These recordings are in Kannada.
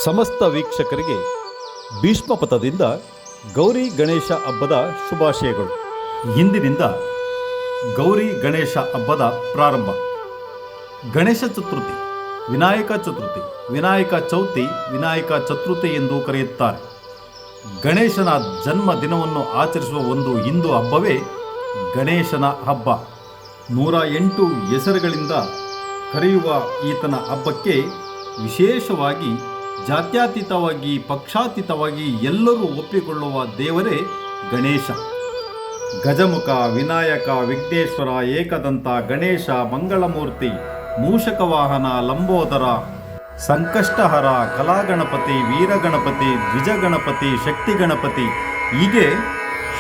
ಸಮಸ್ತ ವೀಕ್ಷಕರಿಗೆ ಭೀಷ್ಮ ಪಥದಿಂದ ಗೌರಿ ಗಣೇಶ ಹಬ್ಬದ ಶುಭಾಶಯಗಳು. ಇಂದಿನಿಂದ ಗೌರಿ ಗಣೇಶ ಹಬ್ಬದ ಪ್ರಾರಂಭ. ಗಣೇಶ ಚತುರ್ಥಿ, ವಿನಾಯಕ ಚತುರ್ಥಿ, ವಿನಾಯಕ ಚೌತಿ, ವಿನಾಯಕ ಚತುರ್ಥಿ ಎಂದು ಕರೆಯುತ್ತಾರೆ. ಗಣೇಶನ ಜನ್ಮ ದಿನವನ್ನು ಆಚರಿಸುವ ಒಂದು ಹಿಂದೂ ಹಬ್ಬವೇ ಗಣೇಶನ ಹಬ್ಬ. 108 ಹೆಸರುಗಳಿಂದ ಕರೆಯುವ ಈತನ ಹಬ್ಬಕ್ಕೆ ವಿಶೇಷವಾಗಿ ಜಾತ್ಯತೀತವಾಗಿ ಪಕ್ಷಾತೀತವಾಗಿ ಎಲ್ಲರೂ ಒಪ್ಪಿಕೊಳ್ಳುವ ದೇವರೇ ಗಣೇಶ. ಗಜಮುಖ, ವಿನಾಯಕ, ವಿಘ್ನೇಶ್ವರ, ಏಕದಂತ, ಗಣೇಶ, ಮಂಗಳಮೂರ್ತಿ, ಮೂಷಕವಾಹನ, ಲಂಬೋದರ, ಸಂಕಷ್ಟಹರ, ಕಲಾಗಣಪತಿ, ವೀರಗಣಪತಿ, ದ್ವಿಜಗಣಪತಿ, ಶಕ್ತಿ ಗಣಪತಿ ಹೀಗೆ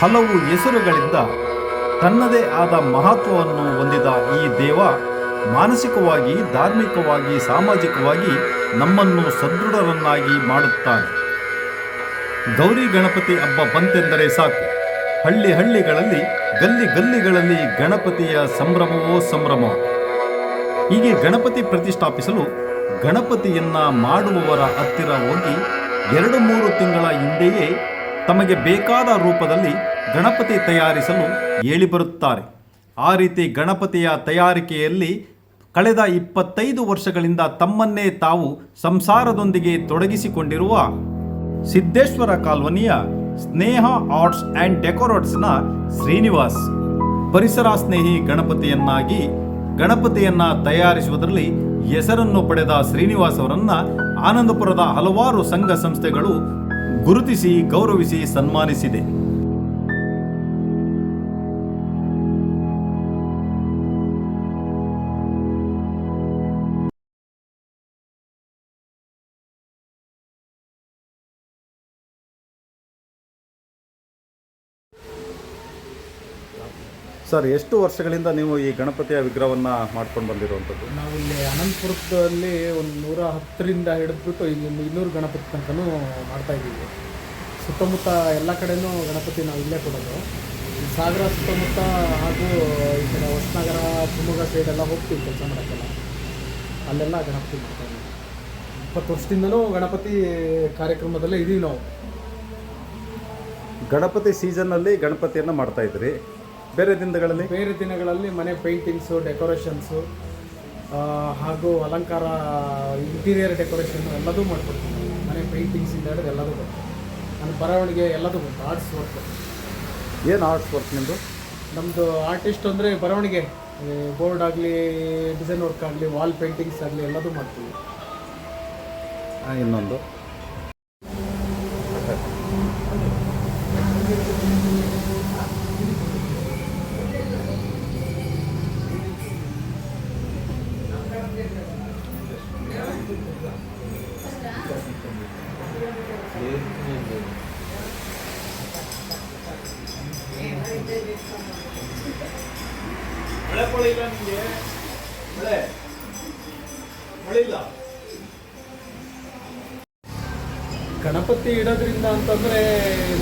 ಹಲವು ಹೆಸರುಗಳಿಂದ ತನ್ನದೇ ಆದ ಮಹತ್ವವನ್ನು ಹೊಂದಿದ ಈ ದೇವ ಮಾನಸಿಕವಾಗಿ, ಧಾರ್ಮಿಕವಾಗಿ, ಸಾಮಾಜಿಕವಾಗಿ ನಮ್ಮನ್ನು ಸದೃಢರನ್ನಾಗಿ ಮಾಡುತ್ತಾನೆ. ಗೌರಿ ಗಣಪತಿ ಹಬ್ಬ ಬಂತೆಂದರೆ ಸಾಕು, ಹಳ್ಳಿ ಹಳ್ಳಿಗಳಲ್ಲಿ, ಗಲ್ಲಿ ಗಲ್ಲಿಗಳಲ್ಲಿ ಗಣಪತಿಯ ಸಂಭ್ರಮವೋ ಸಂಭ್ರಮ. ಹೀಗೆ ಗಣಪತಿ ಪ್ರತಿಷ್ಠಾಪಿಸಲು ಗಣಪತಿಯನ್ನ ಮಾಡುವವರ ಹತ್ತಿರ ಹೋಗಿ 2-3 ತಿಂಗಳ ಹಿಂದೆಯೇ ತಮಗೆ ಬೇಕಾದ ರೂಪದಲ್ಲಿ ಗಣಪತಿ ತಯಾರಿಸಲು ಹೇಳಿ ಬರುತ್ತಾರೆ. ಆ ರೀತಿ ಗಣಪತಿಯ ತಯಾರಿಕೆಯಲ್ಲಿ ಕಳೆದ 25 ವರ್ಷಗಳಿಂದ ತಮ್ಮನ್ನೇ ತಾವು ಸಂಸಾರದೊಂದಿಗೆ ತೊಡಗಿಸಿಕೊಂಡಿರುವ ಸಿದ್ದೇಶ್ವರ ಕಾಲೋನಿಯ ಸ್ನೇಹ ಆರ್ಟ್ಸ್ ಆ್ಯಂಡ್ ಡೆಕೋರೇಟ್ಸ್ನ ಶ್ರೀನಿವಾಸ್ ಪರಿಸರ ಸ್ನೇಹಿ ಗಣಪತಿಯನ್ನ ತಯಾರಿಸುವುದರಲ್ಲಿ ಹೆಸರನ್ನು ಪಡೆದ ಶ್ರೀನಿವಾಸ್ ಅವರನ್ನ ಆನಂದಪುರದ ಹಲವಾರು ಸಂಘ ಸಂಸ್ಥೆಗಳು ಗುರುತಿಸಿ ಗೌರವಿಸಿ ಸನ್ಮಾನಿಸಿದೆ. ಸರ್, ಎಷ್ಟು ವರ್ಷಗಳಿಂದ ನೀವು ಈ ಗಣಪತಿಯ ವಿಗ್ರಹವನ್ನು ಮಾಡ್ಕೊಂಡು ಬಂದಿರುವಂಥದ್ದು? ನಾವಿಲ್ಲಿ ಅನಂತಪುರದಲ್ಲಿ ಒಂದು 110ರಿಂದ ಹಿಡಿದ್ಬಿಟ್ಟು ಈಗ 200 ಗಣಪತಿ ತನಕನೂ ಮಾಡ್ತಾಯಿದ್ದೀವಿ. ಸುತ್ತಮುತ್ತ ಎಲ್ಲ ಕಡೆಯೂ ಗಣಪತಿ ನಾವು ಇಲ್ಲೇ ಕೊಡೋದು. ಸಾಗರ ಸುತ್ತಮುತ್ತ ಹಾಗೂ ಈ ಕಡೆ ಹೊಸನಗರ, ಶಿವಮೊಗ್ಗ ಸೈಡೆಲ್ಲ ಹೋಗ್ತೀವಿ ಕೆಲಸ ಮಾಡೋಕ್ಕೆಲ್ಲ. ಅಲ್ಲೆಲ್ಲ ಗಣಪತಿ ಮಾಡ್ತಾಯಿದ್ದೀವಿ. 20 ವರ್ಷದಿಂದನೂ ಗಣಪತಿ ಕಾರ್ಯಕ್ರಮದಲ್ಲೇ ಇದ್ದೀವಿ ನಾವು. ಗಣಪತಿ ಸೀಸನ್ನಲ್ಲಿ ಗಣಪತಿಯನ್ನು ಮಾಡ್ತಾಯಿದ್ರಿ. ಬೇರೆ ದಿನಗಳಲ್ಲಿ ಮನೆ ಪೇಂಟಿಂಗ್ಸು, ಡೆಕೋರೇಷನ್ಸು ಹಾಗೂ ಅಲಂಕಾರ, ಇಂಟೀರಿಯರ್ ಡೆಕೋರೇಷನ್ ಎಲ್ಲದೂ ಮಾಡ್ಕೊಡ್ತೀನಿ. ಮನೆ ಪೇಂಟಿಂಗ್ಸಿಂದ ಹಿಡಿದು ಎಲ್ಲದೂ ಬರ್ತದೆ. ನನ್ನ ಬರವಣಿಗೆ ಎಲ್ಲದೂ ಬಂತು. Arts work. ಏನು ಆರ್ಟ್ಸ್ ವರ್ಕ್ ನಿಮ್ಮದು? ನಮ್ಮದು ಆರ್ಟಿಸ್ಟ್ ಅಂದರೆ ಬರವಣಿಗೆ, ಬೋರ್ಡ್ ಆಗಲಿ, ಡಿಸೈನ್ ವರ್ಕ್ ಆಗಲಿ, ವಾಲ್ ಪೇಂಟಿಂಗ್ಸ್ ಆಗಲಿ ಎಲ್ಲದೂ ಮಾಡ್ತೀವಿ. ಇನ್ನೊಂದು ಗಣಪತಿ ಇಡೋದ್ರಿಂದ ಅಂತಂದರೆ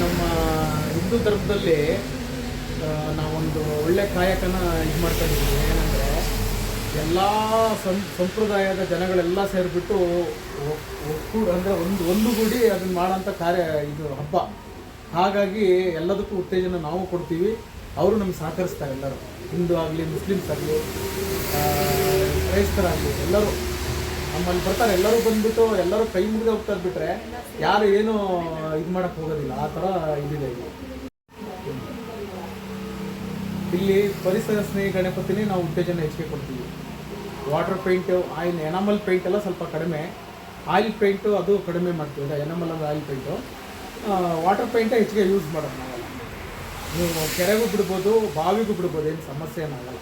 ನಮ್ಮ ಹಿಂದೂ ಧರ್ಮದಲ್ಲಿ ನಾವೊಂದು ಒಳ್ಳೆ ಕಾಯಕನ ಇದು ಮಾಡ್ತಾಯಿದ್ದೀವಿ. ಏನಂದರೆ ಎಲ್ಲ ಸಂಪ್ರದಾಯದ ಜನಗಳೆಲ್ಲ ಸೇರಿಬಿಟ್ಟು ಅಂದರೆ ಒಂದುಗೂಡಿ ಅದನ್ನು ಮಾಡೋಂಥ ಇದು ಹಬ್ಬ. ಹಾಗಾಗಿ ಎಲ್ಲದಕ್ಕೂ ಉತ್ತೇಜನ ನಾವು ಕೊಡ್ತೀವಿ, ಅವರು ನಮ್ಗೆ ಸಹಕರಿಸ್ತಾರೆ. ಎಲ್ಲರೂ, ಹಿಂದೂ ಆಗಲಿ, ಮುಸ್ಲಿಮ್ಸ್ ಆಗಲಿ, ಕ್ರೈಸ್ತರಾಗಲಿ ಎಲ್ಲರೂ ನಮ್ಮಲ್ಲಿ ಬರ್ತಾರೆ. ಎಲ್ಲರೂ ಬಂದುಬಿಟ್ಟು ಎಲ್ಲರೂ ಕೈ ಮುಗಿದು ಹೋಗ್ತಾರೆ, ಬಿಟ್ಟರೆ ಯಾರು ಏನು ಇದು ಮಾಡೋಕ್ಕೆ ಹೋಗೋದಿಲ್ಲ. ಆ ಥರ ಇದಿದೆ ಇಲ್ಲಿ. ಪರಿಸರ ಸ್ನೇಹಿ ಗಣಪತಿನೇ ನಾವು ಉತ್ತೇಜನ ಹೆಚ್ಚಿಗೆ ಕೊಡ್ತೀವಿ. Water paint, oil, enamel paint ಎಲ್ಲ ಸ್ವಲ್ಪ ಕಡಿಮೆ. ಆಯಿಲ್ ಪೇಂಟು ಅದು ಕಡಿಮೆ ಮಾಡ್ತೀವಿ. ಎನಾಮಲ್ ಅಂದರೆ ಆಯಿಲ್ ಪೇಂಟು. ವಾಟರ್ ಪೇಂಟೇ ಹೆಚ್ಚಿಗೆ ಯೂಸ್ ಮಾಡೋದು ನಾವೆಲ್ಲ. ನೀವು ಕೆರೆಗೂ ಬಿಡ್ಬೋದು, ಬಾವಿಗೂ ಬಿಡ್ಬೋದು, ಏನು ಸಮಸ್ಯೆ ಏನಾಗಲ್ಲ.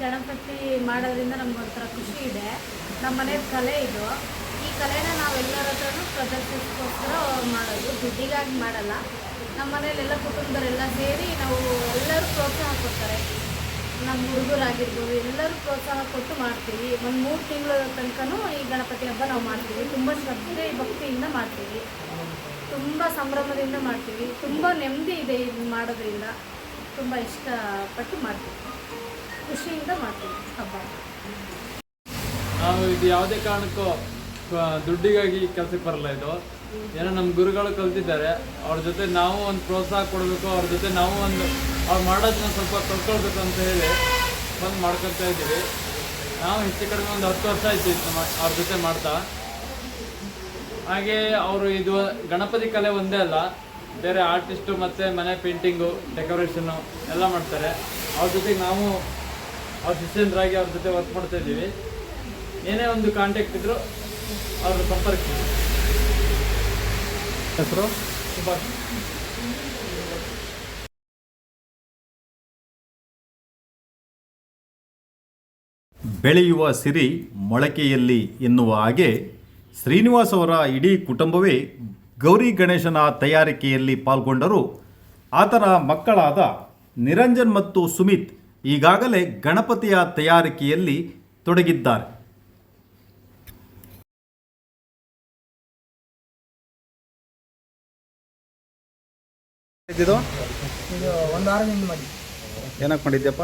ಗಣಪತಿ ಮಾಡೋದ್ರಿಂದ ನಮ್ಗೆ ಒಂಥರ ಖುಷಿ ಇದೆ. ನಮ್ಮ ಮನೆಯ ಕಲೆ ಇದು. ಈ ಕಲೆನ ನಾವೆಲ್ಲರ ಹತ್ರನೂ ಪ್ರದರ್ಶಿಸೋಸ್ಕರ ಮಾಡೋದು, ದುಡ್ಡಿಗಾಗಿ ಮಾಡಲ್ಲ. ನಮ್ಮ ಮನೆಯಲ್ಲೆಲ್ಲ ಕುಟುಂಬದವರೆಲ್ಲ ಸೇರಿ ನಾವು ಎಲ್ಲರೂ ಪ್ರೋತ್ಸಾಹ ಕೊಡ್ತಾರೆ. ನಮ್ಮ ಹುಡುಗರಾಗಿರ್ಬೋದು ಎಲ್ಲರೂ ಪ್ರೋತ್ಸಾಹ ಕೊಟ್ಟು ಮಾಡ್ತೀವಿ. ಒಂದು 3 ತಿಂಗಳ ತನಕನೂ ಈ ಗಣಪತಿ ಹಬ್ಬ ನಾವು ಮಾಡ್ತೀವಿ. ತುಂಬ ಶ್ರದ್ಧೆ ಭಕ್ತಿಯಿಂದ ಮಾಡ್ತೀವಿ, ತುಂಬ ಸಂಭ್ರಮದಿಂದ ಮಾಡ್ತೀವಿ. ತುಂಬ ನೆಮ್ಮದಿ ಇದೆ ಇದು ಮಾಡೋದ್ರಿಂದ. ತುಂಬ ಇಷ್ಟಪಟ್ಟು ಮಾಡ್ತೀವಿ, ಖುಷಿಯಿಂದ ಮಾಡ್ತೀವಿ ಹಬ್ಬ. ನಾವು ಇದು ಯಾವುದೇ ಕಾರಣಕ್ಕೂ ದುಡ್ಡಿಗಾಗಿ ಕೆಲಸಕ್ಕೆ ಬರಲ್ಲ. ಇದು ಏನೋ ನಮ್ಮ ಗುರುಗಳು ಕಲ್ತಿದ್ದಾರೆ, ಅವ್ರ ಜೊತೆ ನಾವು ಒಂದು ಪ್ರೋತ್ಸಾಹ ಕೊಡಬೇಕು, ಅವ್ರ ಜೊತೆ ನಾವು ಒಂದು ಅವ್ರು ಮಾಡೋದನ್ನ ಸ್ವಲ್ಪ ಕಲ್ತ್ಕೊಳ್ಬೇಕು ಅಂತ ಹೇಳಿ ಬಂದು ಮಾಡ್ಕೊತಾ ಇದ್ದೀವಿ. ನಾವು ಹೆಚ್ಚು ಕಡಿಮೆ ಒಂದು 10 ವರ್ಷ ಆಯ್ತು ಅವ್ರ ಜೊತೆ ಮಾಡ್ತಾ. ಹಾಗೆ ಅವರು ಇದು ಗಣಪತಿ ಕಲೆ ಒಂದೇ ಅಲ್ಲ, ಬೇರೆ ಆರ್ಟಿಸ್ಟು ಮತ್ತು ಮನೆ ಪೇಂಟಿಂಗು, ಡೆಕೋರೇಷನ್ನು ಎಲ್ಲ ಮಾಡ್ತಾರೆ. ಅವ್ರ ಜೊತೆಗೆ ನಾವು ಅವ್ರ ಶಿಷ್ಯಂದ್ರಾಗಿ ಅವ್ರ ಜೊತೆ ವರ್ಕ್ ಮಾಡ್ತಾ ಇದ್ದೀವಿ. ಏನೇ ಒಂದು ಕಾಂಟ್ಯಾಕ್ಟ್ ಇದ್ದರೂ ಅವ್ರ ಸಂಪರ್ಕಿಸಿ. ಹೆಸರು ಸುಭಾಷ್. ಬೆಳೆಯುವ ಸಿರಿ ಮೊಳಕೆಯಲ್ಲಿ ಎನ್ನುವ ಹಾಗೆ ಶ್ರೀನಿವಾಸ್ ಅವರ ಇಡೀ ಕುಟುಂಬವೇ ಗೌರಿ ಗಣೇಶನ ತಯಾರಿಕೆಯಲ್ಲಿ ಪಾಲ್ಗೊಂಡರು. ಆತನ ಮಕ್ಕಳಾದ ನಿರಂಜನ್ ಮತ್ತು ಸುಮಿತ್ ಈಗಾಗಲೇ ಗಣಪತಿಯ ತಯಾರಿಕೆಯಲ್ಲಿ ತೊಡಗಿದ್ದಾರೆ. ಇದು 1 ವಾರದಿಂದ ಮಾಡಿ. ಏನಕ್ಕೆ ಮಾಡಿದ್ಯಪ್ಪ?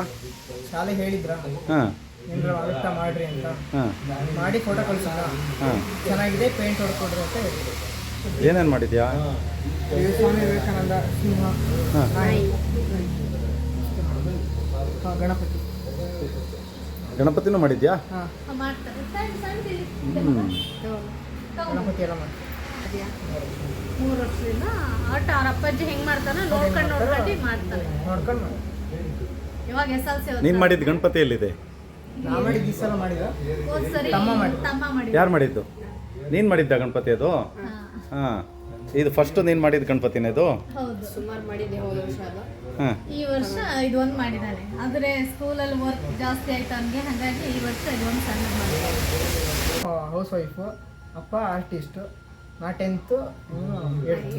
ಶಾಲೆ ಹೇಳಿದ್ರ ಹಾಂ ಏನಾರ ಅಳತಾ ಮಾಡ್ರಿ ಅಂತ, ಹಾಂ ಮಾಡಿ ಫೋಟೋ ಕಳ್ಸಿದ್ರ. ಹಾಂ ಚೆನ್ನಾಗಿದೆ, ಪೇಂಟ್ ಹೊಡ್ಕೊಡ್ರಿ ಅಂತ ಹೇಳಿದ್ರು. ಏನೇನು ಮಾಡಿದ್ಯಾ? ಸ್ವಾಮಿ ವಿವೇಕಾನಂದ, ಸಿಂಹ, ಹಾಂ ನಾಯಿ, ಗಣಪತಿ. ಗಣಪತಿನೂ ಮಾಡಿದ್ಯಾ? ಹಾಂ, ಮಾಡ್ತಾರೆ ಗಣಪತಿ ಎಲ್ಲ ಮಾಡ್ತೀವಿ. 3 ವರ್ಷದಿಂದ ಒಟ್ಟು ಅವ್ರ ಅಪ್ಪಾಜಿ ಹೆಂಗೆ ಮಾಡ್ತಾನೆ ನೋಡ್ಕೊಂಡು ಮಾಡ್ತಾರೆ. ನೋಡ್ಕೊಂಡು ಮಾಡಿ. ಇವಾಗ SLC ನೀನು ಮಾಡಿದ ಗಣಪತಿ ಎಲ್ಲಿದೆ? ನಾ ಮಾಡಿದ್ದು ಈ ಸಲ ಮಾಡಿದ. ಸರಿ ತಮ್ಮ ಮಾಡಿದ. ತಮ್ಮ ಮಾಡಿ. ಯಾರು ಮಾಡಿದ್ದು? ನೀನು ಮಾಡಿದ್ದ ಗಣಪತಿ ಅದು? ಹಾಂ, ಇದು ಫಸ್ಟ್ ನೀನು ಮಾಡಿದ ಗಣಪತಿನೇ ಇದು? ಹೌದು, ಸುಮಾರು ಮಾಡಿದ್ದೆ ಹೋದ ವರ್ಷ ಅಲ್ಲ. ಹಾಂ, ಈ ವರ್ಷ ಇದು ಒಂದು ಮಾಡಿದ್ದಾನೆ. ಆದರೆ ಸ್ಕೂಲಲ್ಲಿ ವರ್ಕ್ ಜಾಸ್ತಿ ಆಯ್ತು ಅವನಿಗೆ, ಹಾಗಾಗಿ ಈ ವರ್ಷ ಇದು ಒಂದು ಸಣ್ಣ ಮಾಡಿದ್ದಾನೆ. ಹೌಸ್ ವೈಫು, ಅಪ್ಪ ಆರ್ಟಿಸ್ಟು, ನಾ 10th, 8th.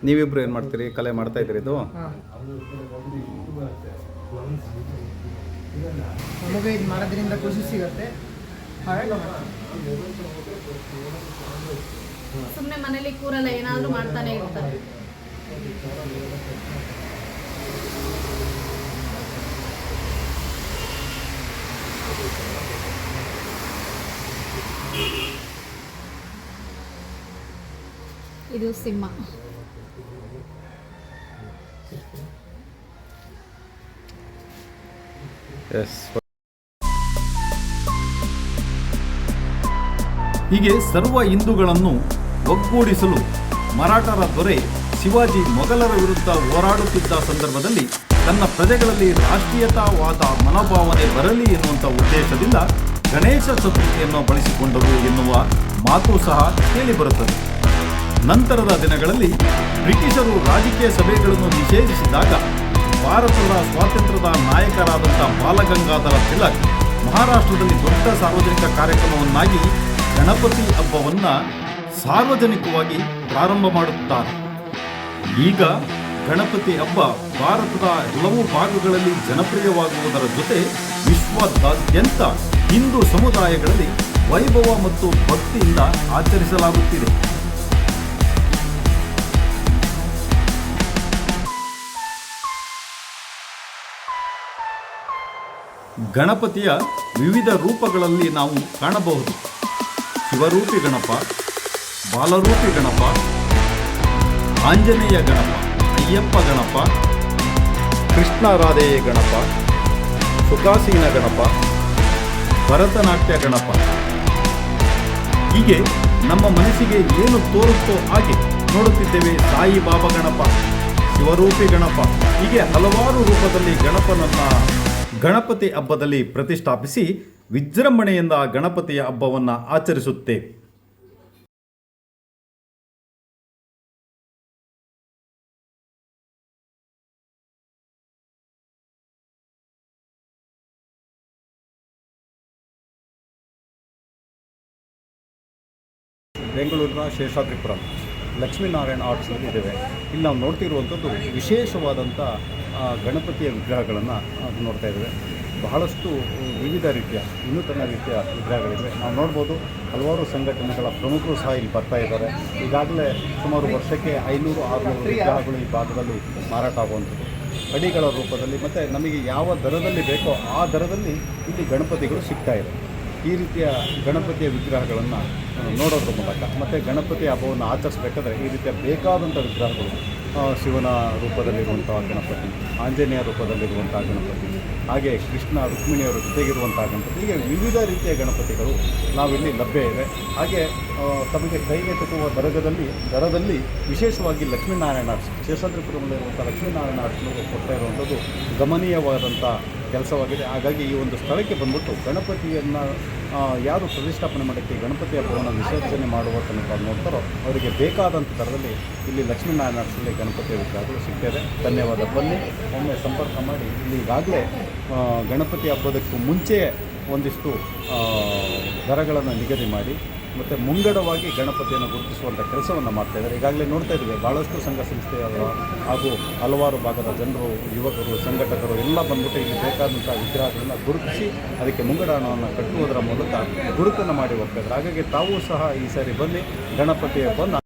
ನೀವಿಬ್ರು ಏನು ಮಾಡ್ತೀರಿ? ಕಲೆ ಮಾಡ್ತಾ ಇದ್ದೀರಿ ಇದು? ಹಾಂ, ನಮಗೆ ಇದು ಮಾಡೋದ್ರಿಂದ ಖುಷಿ ಸಿಗುತ್ತೆ, ಹಾಗಾಗಿ ಸುಮ್ಮನೆ ಮನೇಲಿ ಕೂರಲ್ಲ, ಏನಾದರೂ ಮಾಡ್ತಾನೆ ಇರ್ತಾರೆ. ಇದು ಸಿಂಹ. ಎಸ್. ಹೀಗೆ ಸರ್ವ ಹಿಂದೂಗಳನ್ನು ಒಗ್ಗೂಡಿಸಲು ಮರಾಠರ ದೊರೆ ಶಿವಾಜಿ ಮೊಘಲರ ವಿರುದ್ಧ ಹೋರಾಡುತ್ತಿದ್ದ ಸಂದರ್ಭದಲ್ಲಿ ತನ್ನ ಪ್ರಜೆಗಳಲ್ಲಿ ರಾಷ್ಟ್ರೀಯತಾವಾದ ಮನೋಭಾವನೆ ಬರಲಿ ಎನ್ನುವಂಥ ಉದ್ದೇಶದಿಂದ ಗಣೇಶ ಚತುರ್ಥಿಯನ್ನು ಬಳಸಿಕೊಂಡರು ಎನ್ನುವ ಮಾತು ಸಹ ಕೇಳಿಬರುತ್ತದೆ. ನಂತರದ ದಿನಗಳಲ್ಲಿ ಬ್ರಿಟಿಷರು ರಾಜಕೀಯ ಸಭೆಗಳನ್ನು ನಿಷೇಧಿಸಿದಾಗ ಭಾರತದ ಸ್ವಾತಂತ್ರ್ಯದ ನಾಯಕರಾದಂಥ ಬಾಲಗಂಗಾಧರ ತಿಲಕ್ ಮಹಾರಾಷ್ಟ್ರದಲ್ಲಿ ದೊಡ್ಡ ಸಾರ್ವಜನಿಕ ಕಾರ್ಯಕ್ರಮವನ್ನಾಗಿ ಗಣಪತಿ ಹಬ್ಬವನ್ನು ಸಾರ್ವಜನಿಕವಾಗಿ ಪ್ರಾರಂಭ ಮಾಡುತ್ತಾರೆ. ಈಗ ಗಣಪತಿ ಹಬ್ಬ ಭಾರತದ ಹಲವು ಭಾಗಗಳಲ್ಲಿ ಜನಪ್ರಿಯವಾಗುವುದರ ಜೊತೆ ವಿಶ್ವದಾದ್ಯಂತ ಹಿಂದೂ ಸಮುದಾಯಗಳಲ್ಲಿ ವೈಭವ ಮತ್ತು ಭಕ್ತಿಯಿಂದ ಆಚರಿಸಲಾಗುತ್ತಿದೆ. ಗಣಪತಿಯ ವಿವಿಧ ರೂಪಗಳಲ್ಲಿ ನಾವು ಕಾಣಬಹುದು. ಶಿವರೂಪಿ ಗಣಪ, ಬಾಲರೂಪಿ ಗಣಪ, ಆಂಜನೇಯ ಗಣಪ, ಅಯ್ಯಪ್ಪ ಗಣಪ, ಕೃಷ್ಣರಾಧೆಯ ಗಣಪ, ಸುಖಾಸೀನ ಗಣಪ, ಭರತನಾಟ್ಯ ಗಣಪ. ಹೀಗೆ ನಮ್ಮ ಮನಸ್ಸಿಗೆ ಏನು ತೋರುತ್ತೋ ಹಾಗೆ ನೋಡುತ್ತಿದ್ದೇವೆ. ಸಾಯಿಬಾಬಾ ಗಣಪ, ಶಿವರೂಪಿ ಗಣಪ, ಹೀಗೆ ಹಲವಾರು ರೂಪದಲ್ಲಿ ಗಣಪತಿ ಹಬ್ಬದಲ್ಲಿ ಪ್ರತಿಷ್ಠಾಪಿಸಿ ವಿಜೃಂಭಣೆಯಿಂದ ಗಣಪತಿಯ ಹಬ್ಬವನ್ನು ಆಚರಿಸುತ್ತೇವೆ. ಬೆಂಗಳೂರಿನ ಶೇಷಾದ್ರಿಪುರಂ ಲಕ್ಷ್ಮೀನಾರಾಯಣ ಆರ್ಟ್ಸ್ನಲ್ಲಿ ಇದ್ದೇವೆ. ಇಲ್ಲಿ ನಾವು ನೋಡ್ತಿರುವಂಥದ್ದು ವಿಶೇಷವಾದಂಥ ಗಣಪತಿಯ ವಿಗ್ರಹಗಳನ್ನು ನೋಡ್ತಾ ಇದ್ದೇವೆ. ಬಹಳಷ್ಟು ವಿವಿಧ ರೀತಿಯ ವಿನೂತನ ರೀತಿಯ ವಿಗ್ರಹಗಳಿವೆ. ನಾವು ನೋಡ್ಬೋದು ಹಲವಾರು ಸಂಘಟನೆಗಳ ಪ್ರಮುಖರು ಸಹ ಇಲ್ಲಿ ಬರ್ತಾ ಇದ್ದಾರೆ. ಈಗಾಗಲೇ ಸುಮಾರು ವರ್ಷಕ್ಕೆ 500-600 ವಿಗ್ರಹಗಳು ಈ ಭಾಗದಲ್ಲಿ ಮಾರಾಟ ಆಗುವಂಥದ್ದು ಅಡಿಗಳ ರೂಪದಲ್ಲಿ, ಮತ್ತು ನಮಗೆ ಯಾವ ದರದಲ್ಲಿ ಬೇಕೋ ಆ ದರದಲ್ಲಿ ಇಲ್ಲಿ ಗಣಪತಿಗಳು ಸಿಗ್ತಾ ಇದೆ. ಈ ರೀತಿಯ ಗಣಪತಿಯ ವಿಗ್ರಹಗಳನ್ನು ನೋಡೋದ್ರ ಮೂಲಕ ಮತ್ತು ಗಣಪತಿ ಹಬ್ಬವನ್ನು ಆಚರಿಸಬೇಕಾದ್ರೆ ಈ ರೀತಿಯ ಬೇಕಾದಂಥ ವಿಗ್ರಹಗಳು, ಶಿವನ ರೂಪದಲ್ಲಿರುವಂಥ ಗಣಪತಿ, ಆಂಜನೇಯ ರೂಪದಲ್ಲಿರುವಂಥ ಗಣಪತಿ, ಹಾಗೆ ಕೃಷ್ಣ ರುಕ್ಮಿಣಿಯವರ ಜೊತೆಗಿರುವಂಥ ಗಣಪತಿ, ಹೀಗೆ ವಿವಿಧ ರೀತಿಯ ಗಣಪತಿಗಳು ನಾವಿಲ್ಲಿ ಲಭ್ಯ ಇವೆ. ಹಾಗೆ ತಮಗೆ ಕೈಗೆ ಎಟುಕುವ ದರದಲ್ಲಿ ವಿಶೇಷವಾಗಿ ಲಕ್ಷ್ಮೀನಾರಾಯಣ ಆರ್ಟ್ಸ್, ಶೇಷಾದ್ರಿಪುರದಲ್ಲಿರುವಂಥ ಲಕ್ಷ್ಮೀನಾರಾಯಣ ಆರ್ಟ್ಸ್ನವರು ಕೊಡ್ತಾ ಇರುವಂಥದ್ದು ಗಮನೀಯವಾದಂಥ ಕೆಲಸವಾಗಿದೆ. ಹಾಗಾಗಿ ಈ ಒಂದು ಸ್ಥಳಕ್ಕೆ ಬಂದ್ಬಿಟ್ಟು ಗಣಪತಿಯನ್ನು ಯಾರು ಪ್ರತಿಷ್ಠಾಪನೆ ಮಾಡೋಕ್ಕೆ ಗಣಪತಿ ಹಬ್ಬವನ್ನು ವಿಸರ್ಜನೆ ಮಾಡುವ ತನಕ ನೋಡ್ತಾರೋ ಅವರಿಗೆ ಬೇಕಾದಂಥ ದರದಲ್ಲಿ ಇಲ್ಲಿ ಲಕ್ಷ್ಮೀನಾರಾಯಣ ಆರ್ಟ್ಸಲ್ಲಿ ಗಣಪತಿಯ ವಿಗ್ರಹಗಳು ಸಿಗ್ತದೆ. ಧನ್ಯವಾದ. ಬನ್ನಿ ಒಮ್ಮೆ ಸಂಪರ್ಕ ಮಾಡಿ. ಇಲ್ಲಿ ಈಗಾಗಲೇ ಗಣಪತಿ ಹಬ್ಬದಕ್ಕೂ ಮುಂಚೆಯೇ ಒಂದಿಷ್ಟು ದರಗಳನ್ನು ನಿಗದಿ ಮಾಡಿ ಮತ್ತು ಮುಂಗಡವಾಗಿ ಗಣಪತಿಯನ್ನು ಗುರುತಿಸುವಂಥ ಕೆಲಸವನ್ನು ಮಾಡ್ತಾಯಿದ್ದಾರೆ. ಈಗಾಗಲೇ ನೋಡ್ತಾ ಇದ್ದೀವಿ ಭಾಳಷ್ಟು ಸಂಘ ಸಂಸ್ಥೆಯವರು ಹಾಗೂ ಹಲವಾರು ಭಾಗದ ಜನರು, ಯುವಕರು, ಸಂಘಟಕರು ಎಲ್ಲ ಬಂದ್ಬಿಟ್ಟು ಇಲ್ಲಿ ಬೇಕಾದಂಥ ವಿಗ್ರಹಗಳನ್ನು ಗುರುತಿಸಿ ಅದಕ್ಕೆ ಮುಂಗಡ ಹಣವನ್ನು ಕಟ್ಟುವುದರ ಮೂಲಕ ಗುರುತನ್ನು ಮಾಡಿ ಹೋಗ್ತಾಯಿದ್ದಾರೆ. ಹಾಗಾಗಿ ತಾವೂ ಸಹ ಈ ಸಾರಿ ಬನ್ನಿ ಗಣಪತಿ ಹಬ್ಬವನ್ನು